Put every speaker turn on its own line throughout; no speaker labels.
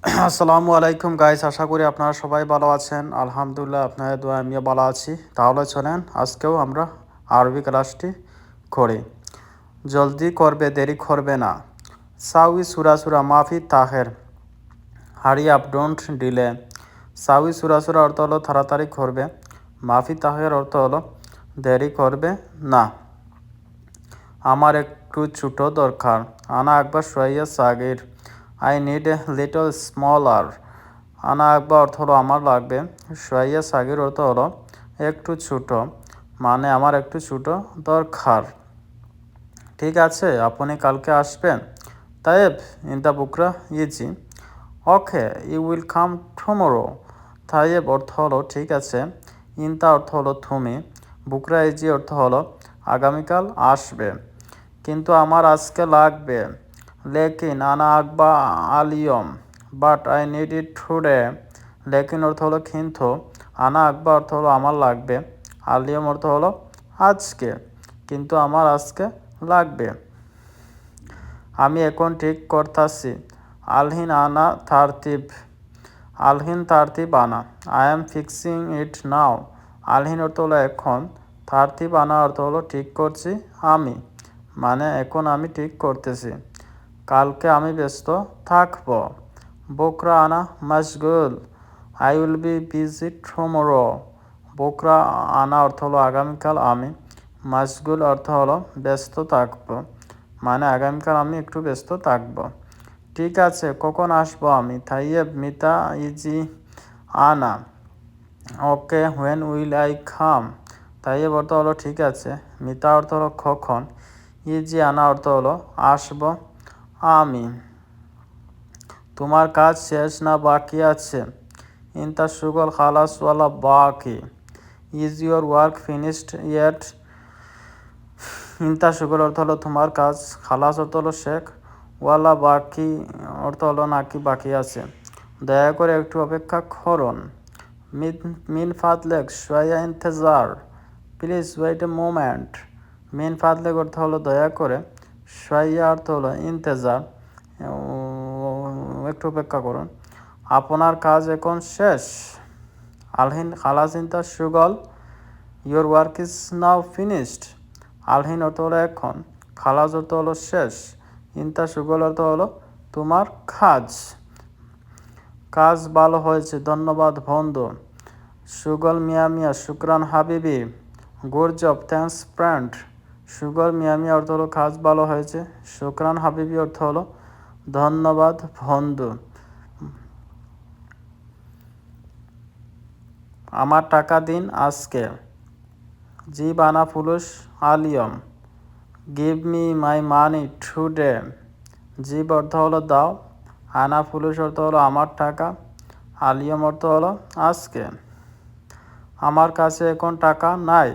আসসালামু আলাইকুম গাইস, আশা করি আপনারা সবাই ভালো আছেন। আলহামদুলিল্লাহ, আপনাদের দোয়া আমিও ভালো আছি। তাহলে চলেন আজকেও আমরা আরবি ক্লাসটি করি। জলদি করবে, দেরি করবে না। সাউই সুরা সুরা মাফি Taher, hurry up, don't delay. সাউই সুরা সুরা অর্থ হলো তাড়াতাড়ি করবে, মাফি তাহের অর্থ হলো দেরি করবে না। আমার একটু ছোটো দরকার, আনা একবার সোয়াইয়া সাগির, I need a little smaller. আনা একবার অর্থ হলো আমার লাগবে, সোয়াইয়া সাগির অর্থ হলো একটু ছোটো, মানে আমার একটু ছোটো দরকার। ঠিক আছে, আপনি কালকে আসবেন? তাইব, ইন দ্য বুকরা ইজি। Okay, you will come tomorrow. তাইব অর্থ হলো ঠিক আছে, ইনতা অর্থ হলো তুমি, বুকরা ইজি অর্থ হলো আগামীকাল আসবে। কিন্তু আমার আজকে লাগবে। লেকিন আনা আকবা আলিয়ম, but I need it today. লেকিন অর্থ হলো কিন্তু, আনা আকবা অর্থ হলো আমার লাগবে, আলিয়ম অর্থ হলো আজকে, কিন্তু আমার আজকে লাগবে। আমি এখন ঠিক করতাছি। আলহিন আনা তারতিব, আলহিন তারতিব আনা, আই এম ফিক্সিং ইট নাও। আলহিন অর্থ হলো এখন, তারতিব আনা অর্থ হলো ঠিক করছি আমি, মানে এখন আমি ঠিক করতেছি। কালকে আমি ব্যস্ত থাকব। বোকরা আনা মাশগুল, I will be busy tomorrow. বোকরা আনা অর্থ হলো আগামীকাল আমি, মাশগুল অর্থ হলো ব্যস্ত থাকব, মানে আগামীকাল আমি একটু ব্যস্ত থাকব। ঠিক আছে, কখন আসবো আমি? থাইয়েব, মিতা ইজি আনা। Okay, when will I come. তাইয়েব অর্থ হলো ঠিক আছে, মিতা অর্থ হলো কখন, ইজি আনা অর্থ হলো আসব আমি। তোমার কাজ শেষ না বাকি আছে? ইনতা সুগল খালাস ওয়ালা বাকি, is your work finished yet. ইনতা সুগল অর্থ হলো তোমার কাজ, খালাস অর্থ হলো শেখ, ওয়ালা বাকি অর্থ হলো নাকি বাকি আছে। দয়া করে একটু অপেক্ষা করুন। মিন ফাদলেক শোয়া ইন্তজার, প্লিজ ওয়েট এ মোমেন্ট। মিন ফাদলেক অর্থ হলো দয়া করে, শোয়া অর্থ হলো ইন্তজার, একটু অপেক্ষা করুন। আপনার কাজ এখন শেষ। আলহিন খালাস ইনতা সুগল, your work is now finished. আলহিন অর্থ হলো এখন, খালাস অর্থ হলো শেষ, ইনতা সুগল অর্থ হলো তোমার কাজ। কাজ ভালো হয়েছে, ধন্যবাদ বন্ধু। সুগল মিয়া মিয়া শুক্রান হাবিবি, গুড জব, থ্যাঙ্কস ফ্রেন্ড। সুগল মিয়া মিয়া অর্থ হলো কাজ ভালো হয়েছে, শুক্রান হাবিবি অর্থ হলো ধন্যবাদ বন্ধু। আমার টাকা দিন আজকে। জি বানা ফুলুস আলিয়ম, give me my money today. জিব অর্থ হলো দাও, আনা ফুলুস অর্থ হলো আমার টাকা, আলিয়ম অর্থ হলো আজকে। আমার কাছে এখন টাকা নাই।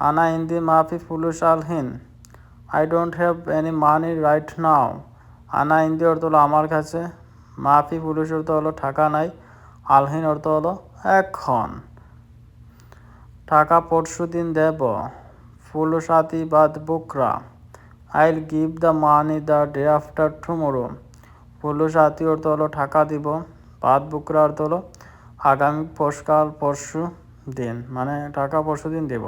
আনা ইন্দি মাফি ফুলুস আলহিন, I don't have any money right now. আনা ইন্দি অর্থ হলো আমার কাছে, মাফি ফুলুস অর্থ হলো টাকা নাই, আলহিন অর্থ হলো এখন। টাকা পরশু দিন দেব। ফুলুস আতি বাদ বুকরা, I'll give the money the day after tomorrow. ফুলুস আতি অর্থ হলো টাকা দিব, বাদ বুকরা অর্থ হলো আগামী পরশু দিন, মানে টাকা পরশু দিন দেব।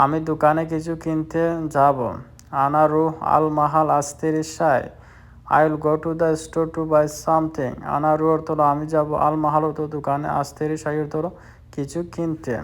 আমি দোকানে কিছু কিনতে যাব। আনা রুহ আল মাহাল আস্তেরি সাই, I will go to the store to buy something. আনা রু অর্থ হলো আমি যাব, আল মাহাল অর্থ দোকানে, আস্তেরি সাই অর্থ হলো কিছু কিনতে।